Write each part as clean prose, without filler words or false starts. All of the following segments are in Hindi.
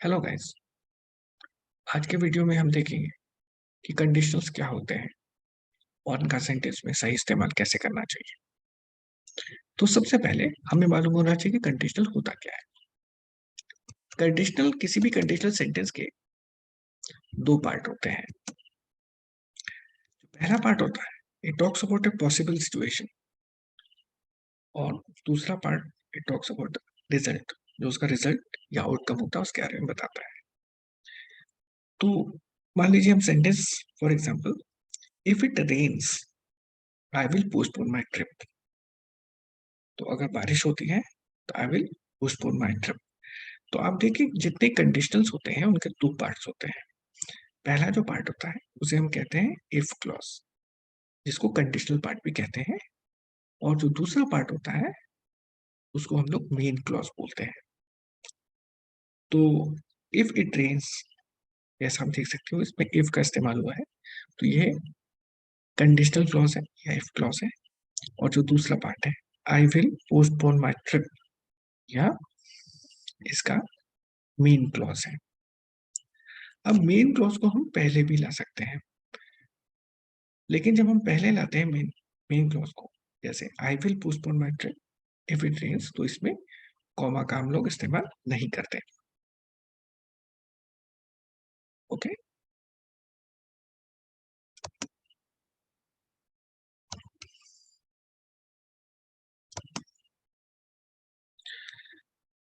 Hello guys. आज के वीडियो में हम देखेंगे कि कंडीशनल्स क्या होते हैं और उनका सेंटेंस में सही इस्तेमाल कैसे करना चाहिए। तो सबसे पहले हमें मालूम होना चाहिए कि कंडीशनल होता क्या है। कंडीशनल किसी भी कंडीशनल सेंटेंस के दो पार्ट होते हैं। पहला पार्ट होता है it talks about a possible situation और दूसरा part it talks about result, जो उसका रिजल्ट या आउटकम होता है उसके बारे में बताता है। तो मान लीजिए हम sentence, for example, if it rains I will postpone my trip. तो अगर बारिश होती है तो I will postpone my trip. तो आप देखिए जितने कंडीशनल्स होते हैं उनके दो पार्ट्स होते हैं। पहला जो पार्ट होता है उसे हम कहते हैं इफ क्लॉज, जिसको कंडीशनल पार्ट भी कहते हैं। और जो दूसरा पार्ट होता है उसको हम लोग मेन क्लॉज बोलते हैं। तो इफ इट रेन्स, जैसा हम देख सकते हो इसमें इफ का इस्तेमाल हुआ है, तो ये कंडीशनल क्लॉज है या इफ क्लॉज है। और जो दूसरा पार्ट है I will postpone my trip, या इसका मेन क्लॉज है। अब मेन क्लॉज को हम पहले भी ला सकते हैं, लेकिन जब हम पहले लाते हैं मेन मेन क्लॉज को, जैसे I will postpone my trip if it rains, तो इसमें कॉमा का हम लोग इस्तेमाल नहीं करते। ओके।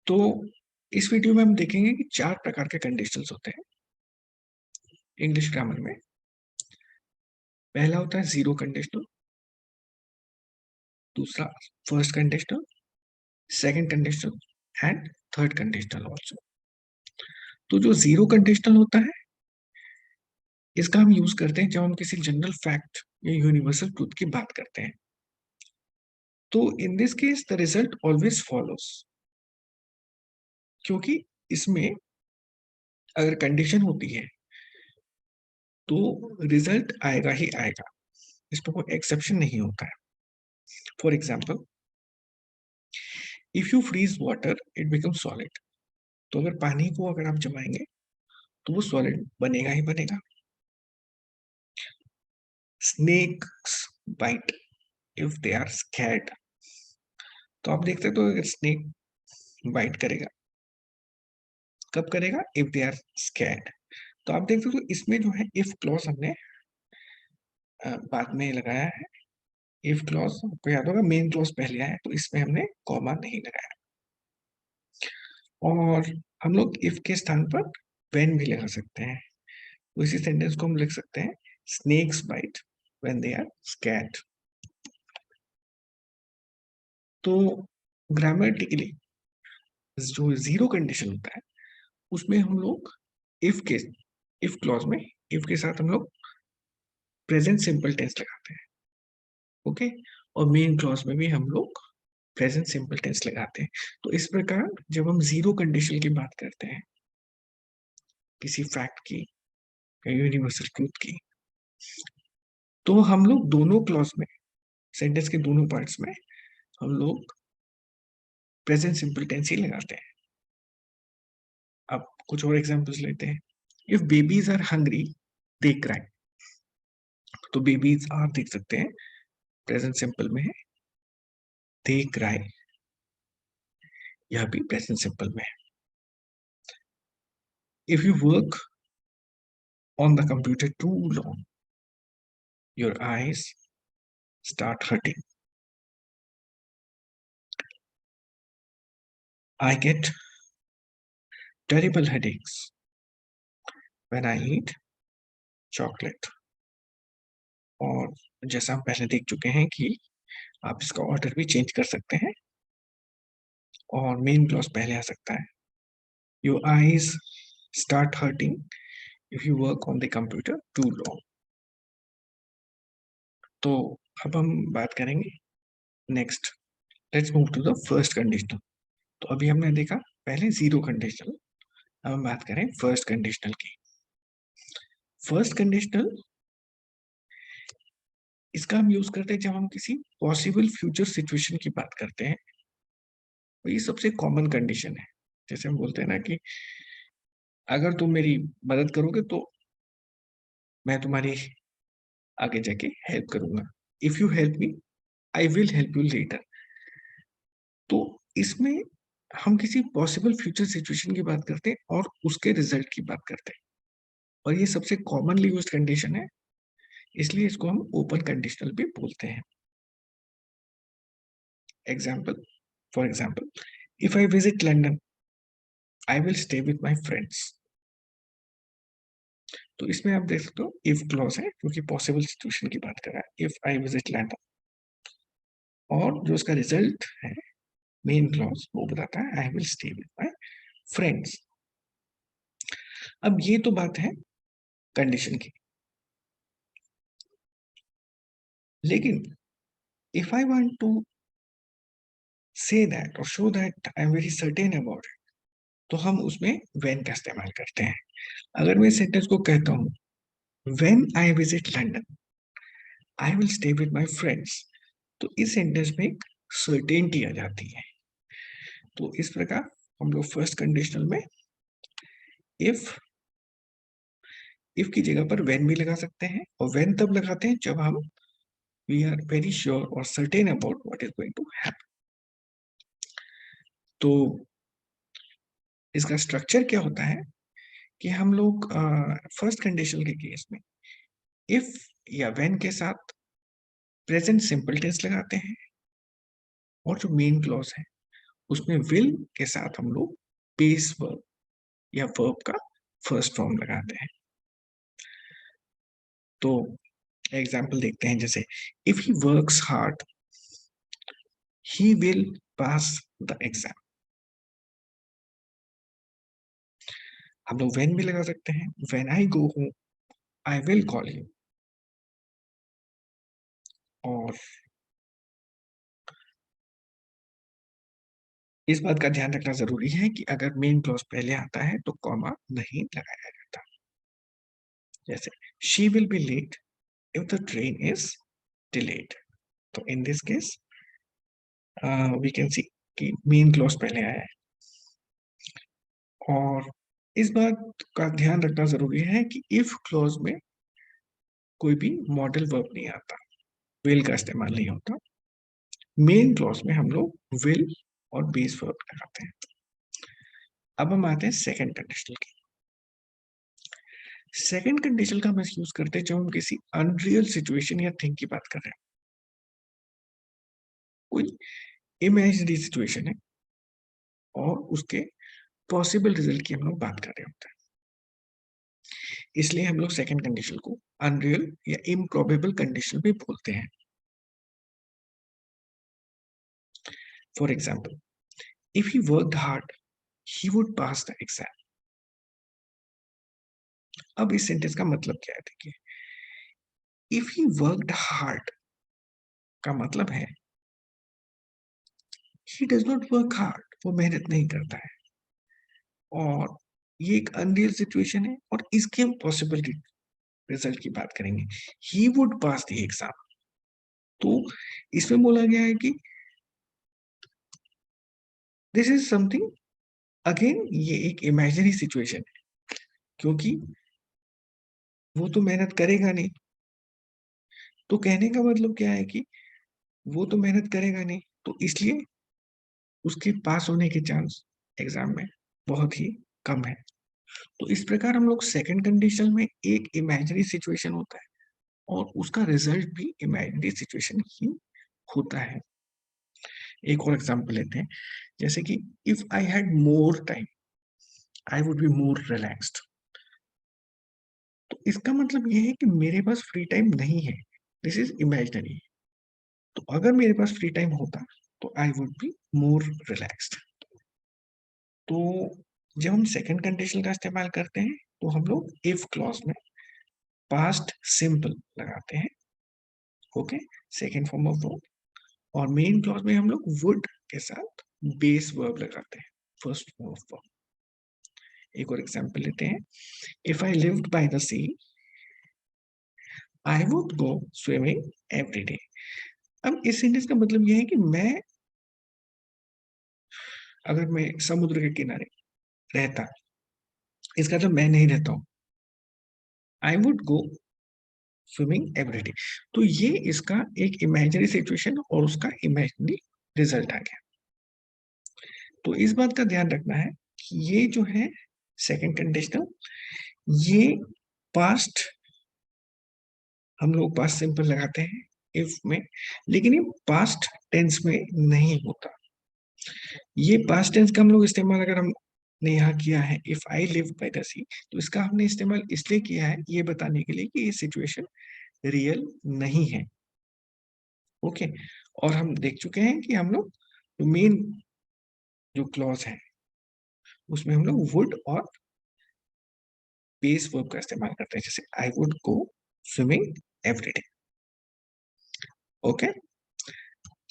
तो इस वीडियो में हम देखेंगे कि चार प्रकार के कंडीशंस होते हैं इंग्लिश ग्रामर में। पहला होता है जीरो कंडीशनल, दूसरा first conditional, second conditional and third conditional also. तो जो जीरो कंडीशनल होता है इसका हम यूज करते हैं जब हम किसी जनरल फैक्ट या यूनिवर्सल ट्रूथ की बात करते हैं। तो in this case the result always follows, क्योंकि इसमें अगर कंडीशन होती है तो रिजल्ट आएगा ही आएगा, इसमें कोई एक्सेप्शन नहीं होता है। For example, if you freeze water it become solid. तो अगर पानी को अगर आप जमाएंगे तो वो सॉलिड बनेगा ही बनेगा। Snakes bite if they are scared. तो आप देखते तो अगर स्नेक बाइट करेगा, कब करेगा? If they are scared. तो आप देखते तो इसमें जो है इफ क्लॉज हमने बाद में लगाया है। इफ क्लॉज आपको याद होगा मेन क्लॉज पहले आया है, तो इसमें हमने कॉमा नहीं लगाया। और हम लोग इफ के स्थान पर व्हेन भी लगा सकते हैं। उसी सेंटेंस को हम लिख सकते हैं snakes bite when they are scared. तो ग्रामेटिकली जो जीरो कंडीशन होता है उसमें हम लोग इफ के इफ क्लॉज में इफ के साथ हम लोग प्रेजेंट सिंपल टेंस लगाते हैं। ओके। और मेन क्लॉज में भी हम लोग प्रेजेंट सिंपल टेंस लगाते हैं। तो इस प्रकार जब हम जीरो कंडीशन की बात करते हैं किसी फैक्ट की या यूनिवर्सल ट्रूथ की, तो हम लोग दोनों क्लॉज में, सेंटेंस के दोनों पार्ट्स में हम लोग प्रेजेंट सिंपल टेंस ही लगाते हैं। अब कुछ और एग्जांपल्स लेते हैं। If babies are hungry they cry. तो बेबीज आर देख सकते हैं प्रेजेंट सिंपल में है, दे क्राई यह भी प्रेजेंट सिंपल में है। If you work on the computer too long, your eyes start hurting. I get terrible headaches when I eat chocolate. और जैसा हम पहले देख चुके हैं कि आप इसका ऑर्डर भी चेंज कर सकते हैं और मेन क्लॉज पहले आ सकता है। Your eyes start hurting if you work on the computer too long. तो अब हम बात करेंगे next. Let's move to the first conditional. तो अभी हमने देखा पहले जीरो कंडीशनल, अब हम बात करें फर्स्ट कंडीशनल की। फर्स्ट कंडीशनल इसका हम यूज करते हैं जब हम किसी पॉसिबल फ्यूचर सिचुएशन की बात करते हैं। तो ये सबसे कॉमन कंडीशन है। जैसे हम बोलते हैं ना कि अगर तुम मेरी मदद करोगे तो मैं तुम्हारी आगे जाके हेल्प करूंगा। If you help me I will help you later. तो इसमें हम किसी पॉसिबल फ्यूचर सिचुएशन की बात करते हैं और उसके रिजल्ट की बात करते हैं, और ये सबसे कॉमनली यूज्ड कंडीशन है, इसलिए इसको हम ओपन कंडीशनल भी बोलते हैं। Example, for example, if I visit London I will stay with my friends. तो इसमें आप देख सकते हो इफ क्लॉज है क्योंकि पॉसिबल सिचुएशन की बात कर रहा है, इफ आई विजिट लंडन। और जो उसका रिजल्ट है मेन क्लॉज वो बताता है I will stay with my friends. अब ये तो बात है कंडीशन की, लेकिन if I want to say that और show that I am very certain about it, तो हम उसमें व्हेन का इस्तेमाल करते हैं। अगर मैं सेंटेंस को कहता हूँ when I visit London I will stay with my friends, तो इस सेंटेंस में एक सर्टेनिटी आ जाती है। तो इस प्रकार हम लोग फर्स्ट कंडीशनल में इफ इफ की जगह पर व्हेन भी लगा सकते हैं, और व्हेन तब लगाते हैं जब हम वी आर वेरी श्योर और certain about what is going to happen. तो इसका स्ट्रक्चर क्या होता है कि हम लोग फर्स्ट कंडीशन के केस में इफ या व्हेन के साथ प्रेजेंट सिंपल टेंस लगाते हैं, और जो मेन क्लॉज है उसमें विल के साथ हम लोग बेस वर्ब या वर्ब का फर्स्ट फॉर्म लगाते हैं। तो एग्जाम्पल देखते हैं, जैसे if he works hard he will pass the exam. हम लोग व्हेन भी लगा सकते हैं, when I go home I will call you. और इस बात का ध्यान रखना जरूरी है कि अगर मेन क्लॉज पहले आता है तो कॉमा नहीं लगाया जाता। जैसे she will be late if the train is delayed. तो in this case we can see कि मेन क्लॉज पहले आया है। और इस बात का ध्यान रखना जरूरी है कि इफ क्लॉज में कोई भी मॉडल वर्ब नहीं आता, विल का इस्तेमाल नहीं होता। मेन क्लॉज में हम लोग विल और बेस वर्ब लगाते हैं। अब हम आते हैं सेकंड कंडीशनल की। सेकंड कंडीशनल का हम यूज करते हैं जब हम किसी अनरियल सिचुएशन या थिंग की बात कर रहे हैं। कोई इमेजिनरी सिचुएशन है और उसके पॉसिबल रिजल्ट की हम लोग बात कर रहे होते हैं, इसलिए हम लोग सेकंड कंडीशन को अनरियल या इम्प्रोबेबल कंडीशन भी बोलते हैं। For example, if he worked hard he would pass the exam. अब इस सेंटेंस का मतलब क्या है, देखिए, इफ ही वर्कड हार्ड का मतलब है he does not work hard, वो मेहनत नहीं करता है, और ये एक अनरियल सिचुएशन है और इसके हम पॉसिबल रिजल्ट की बात करेंगे, he would pass the exam. तो इसमें बोला गया है कि दिस इज समथिंग, अगेन ये एक इमेजिनरी सिचुएशन है, क्योंकि वो तो मेहनत करेगा नहीं। तो कहने का मतलब क्या है कि वो तो मेहनत करेगा नहीं, तो इसलिए उसके पास होने के चांस एग्जाम में बहुत ही कम है। तो इस प्रकार हम लोग सेकंड कंडीशन में एक इमेजिनरी सिचुएशन होता है और उसका रिजल्ट भी इमेजिनरी सिचुएशन ही होता है। एक और एग्जांपल लेते हैं, जैसे कि if I had more time I would be more relaxed. तो इसका मतलब ये है कि मेरे पास फ्री टाइम नहीं है, दिस इज इमेजिनरी। तो अगर मेरे पास फ्री टाइम होता तो I would be more relaxed. तो जब हम सेकंड कंडीशन का इस्तेमाल करते हैं तो हम लोग इफ क्लॉज में पास्ट सिंपल लगाते हैं, okay, second form of verb. और मेन क्लॉज में हम लोग वुड के साथ बेस वर्ब लगाते हैं, फर्स्ट फॉर्म ऑफ वर्ब। एक और एग्जांपल लेते हैं, if I lived by the sea I would go swimming every day. अब इस सेंटेंस का मतलब यह है कि मैं अगर मैं समुद्र के किनारे रहता, इसका मतलब मैं नहीं रहता हूं, आई would go swimming every day. तो ये इसका एक इमेजिनरी सिचुएशन और उसका इमेजिनरी रिजल्ट आ गया। तो इस बात का ध्यान रखना है कि ये जो है सेकंड कंडीशनल, ये पास्ट, हम लोग पास्ट सिंपल लगाते हैं इफ में, लेकिन ये पास्ट टेंस में नहीं होता। ये पास्ट टेंस का हम लोग इस्तेमाल अगर हमने यहाँ किया है if I live by the sea, तो इसका हमने इस्तेमाल इसलिए किया है ये बताने के लिए कि ये सिचुएशन रियल नहीं है। ओके, और हम देख चुके हैं कि हम लोग जो मेन जो क्लॉज है उसमें हम लोग वुड और बेस वर्ब का इस्तेमाल करते हैं, जैसे I would go swimming every day. Okay,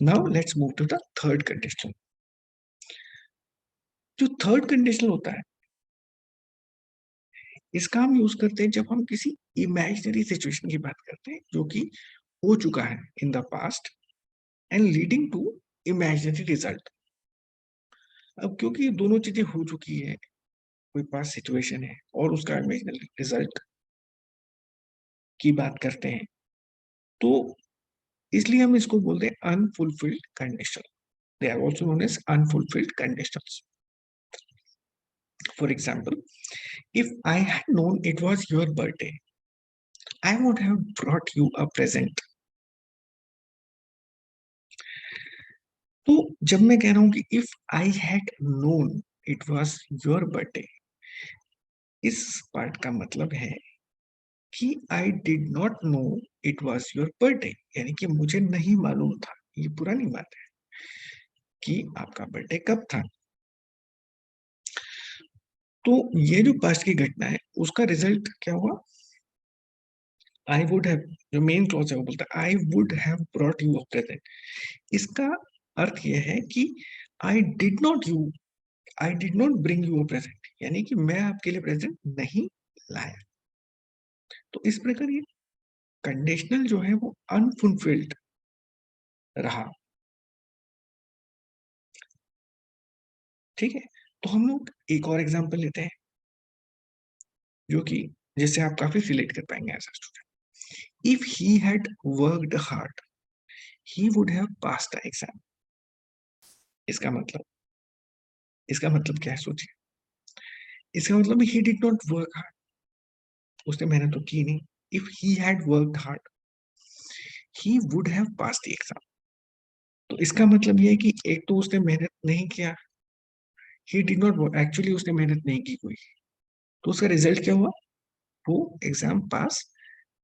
now let's move to the third conditional. जो थर्ड कंडीशनल होता है इसका हम यूज करते हैं जब हम किसी इमेजिनरी सिचुएशन की बात करते हैं जो कि हो चुका है in the past and leading to imaginary result. अब क्योंकि दोनों चीजें हो चुकी है, कोई पास्ट सिचुएशन है और उसका इमेजिनरी रिजल्ट की बात करते हैं, तो इसलिए हम इसको बोलते हैं unfulfilled condition. They are also known as unfulfilled conditions. For example, if I had known it was your birthday, I would have brought you a present. तो जब मैं कह रहा हूं कि if I had known it was your birthday, इस पार्ट का मतलब है कि I did not know it was your birthday, यानी कि मुझे नहीं मालूम था, ये पुरानी बात है कि आपका बर्थडे कब था। तो ये जो पास्ट की घटना है उसका रिजल्ट क्या हुआ, आई वुड हैव, जो मेन क्लॉज है वो बोलता है I would have brought you a present. इसका अर्थ यह है कि I did not you I did not bring you a present, यानी कि मैं आपके लिए प्रेजेंट नहीं लाया। तो इस प्रकार ये कंडीशनल जो है वो अनफुलफिल्ड रहा। ठीक है, तो हम लोग एक और एग्जांपल लेते हैं जो कि जिससे आप काफी रिलेट कर पाएंगे as a student. If he had worked hard he would have pass the exam. इसका मतलब, इसका मतलब क्या है सोचिए। इसका मतलब he did not work hard, उसने मेहनत तो की नहीं। If he had worked hard he would have pass the exam. तो इसका मतलब ये है कि एक तो उसने मेहनत नहीं किया, ही डिड नॉट वर्क, एक्चुअली उसने मेहनत नहीं की कोई, तो उसका रिजल्ट क्या हुआ, वो एग्जाम पास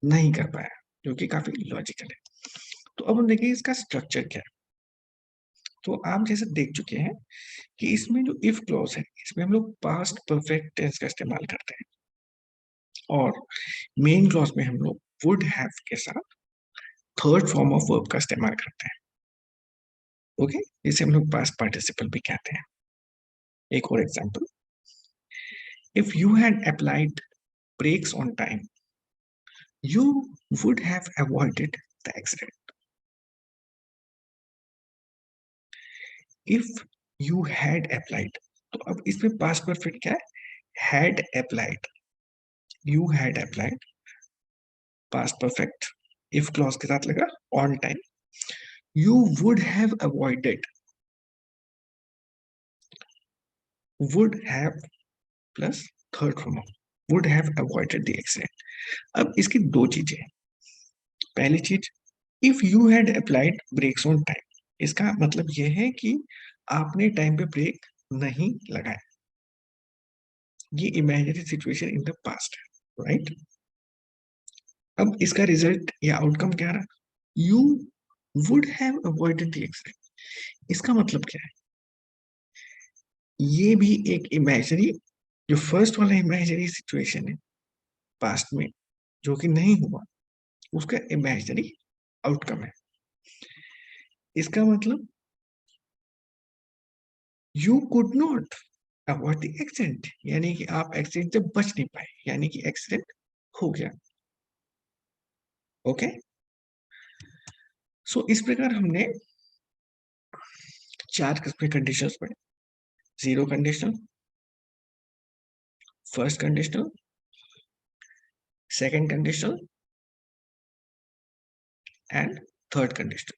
नहीं कर पाया, जो कि काफी लॉजिकल है। तो अब हम देखें इसका स्ट्रक्चर क्या है। तो आप जैसे देख चुके हैं कि इसमें जो इफ क्लॉज है इसमें हम लोग पास्ट परफेक्ट टेंस का इस्तेमाल करते हैं, और मेन क्लॉज में हम लोग वुड हैव के साथ थर्ड फॉर्म ऑफ वर्ब का इस्तेमाल करते हैं। ओके, जिसे हम लोग पास्ट पार्टिसिपल भी कहते हैं। एक और example, if you had applied brakes on time, you would have avoided the accident. If you had applied, तो अब इसमें पास्ट परफेक्ट क्या है, had applied, you had applied, past perfect if clause के साथ लगा on time, you would have avoided, would have plus third form of would have avoided the accident। अब इसकी दो चीजें हैं। पहली चीज, if you had applied breaks on time, इसका मतलब यह है कि आपने टाइम पे ब्रेक नहीं लगाया, ये imaginary situation in the past है, राइट। अब इसका रिजल्ट या आउटकम क्या रहा, you would have avoided the accident. इसका मतलब क्या है, ये भी एक इमेजिनरी, जो फर्स्ट वाला इमेजिनरी सिचुएशन है पास्ट में जो कि नहीं हुआ, उसका इमेजिनरी आउटकम है। इसका मतलब you could not avoid the accident, यानी कि आप एक्सीडेंट से बच नहीं पाए, यानी कि एक्सीडेंट हो गया। ओके, सो इस प्रकार हमने चार किस्म के कंडीशंस पढ़े, zero condition, first conditional, second conditional and third conditional.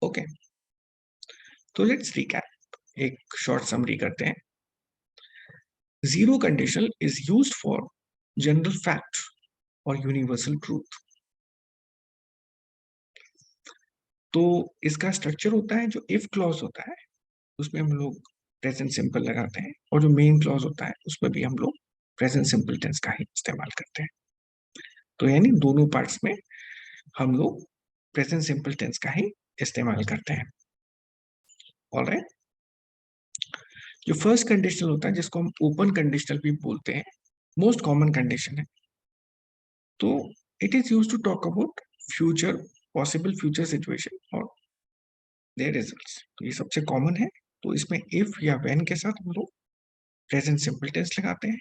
Okay, तो लेट्स रिकैप, एक शॉर्ट समरी करते हैं। Zero conditional is used for general fact और यूनिवर्सल ट्रूथ। तो इसका स्ट्रक्चर होता है, जो इफ क्लॉज होता है उसमें हम लोग प्रेजेंट सिंपल लगाते हैं, और जो मेन क्लॉज होता है उसमें भी हम लोग प्रेजेंट सिंपल टेंस का ही इस्तेमाल करते हैं। तो यानी दोनों पार्ट्स में हम लोग प्रेजेंट सिंपल टेंस का ही इस्तेमाल करते हैं। ऑलराइट, जो फर्स्ट कंडीशनल होता है जिसको हम ओपन कंडीशनल भी बोलते हैं, मोस्ट कॉमन कंडीशन है। तो it is used to talk about future, possible future situation और देयर रिजल्ट्स। तो ये सबसे कॉमन है। तो इसमें इफ या व्हेन के साथ हम लोग प्रेजेंट सिंपल टेंस लगाते हैं,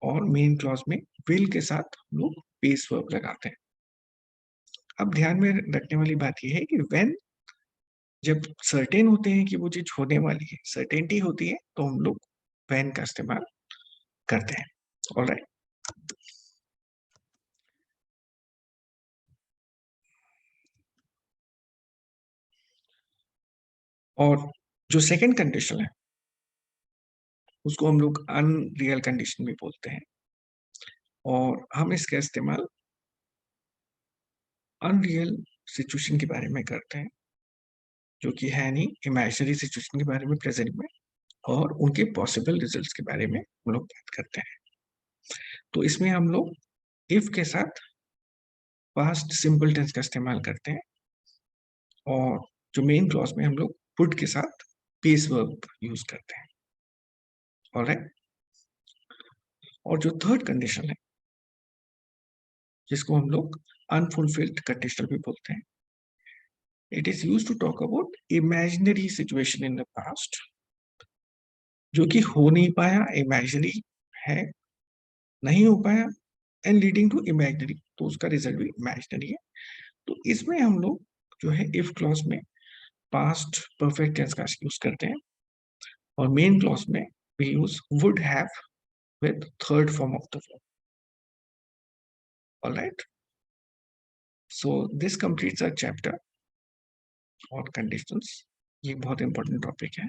और मेन क्लॉज में विल के साथ हम लोग बेस वर्ब लगाते हैं। अब ध्यान में रखने वाली बात यह है कि व्हेन जब सर्टेन होते हैं कि वो चीज होने वाली है, सर्टेनिटी होती है, तो हम लोग व्हेन का इस्तेमाल करते हैं। ऑलराइट, और जो सेकंड कंडीशन है उसको हम लोग अनरियल कंडीशन भी बोलते हैं, और हम इसका इस्तेमाल अनरियल सिचुएशन के बारे में करते हैं, जो कि है नहीं, इमेजिनरी सिचुएशन के बारे में प्रेजेंट में, और उनके पॉसिबल रिजल्ट्स के बारे में हम लोग बात करते हैं। तो इसमें हम लोग इफ के साथ पास्ट सिंपल टेंस का इस्तेमाल करते हैं, और जो मेन क्लॉज में हम लोग पुट के साथ बेस वर्ब यूज करते हैं। ऑलराइट, और जो थर्ड कंडीशन है जिसको हम लोग अनफुलफिल्ड कंडीशनल भी बोलते हैं, it is use to talk about imaginary situation in the past, जो कि हो नहीं पाया, इमेजिनरी है, नहीं हो पाया, एंड लीडिंग टू इमेजिनरी, तो उसका रिजल्ट भी इमेजिनरी है। तो इसमें हम लोग जो है इफ क्लॉज में पास्ट परफेक्ट टेंस का यूज करते हैं, और मेन क्लॉज में we use would have with third form of the verb. All right, so this completes our chapter on conditions. ये बहुत important topic है,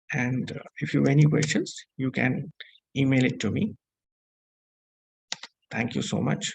and if you have any questions you can email it to me. Thank you so much.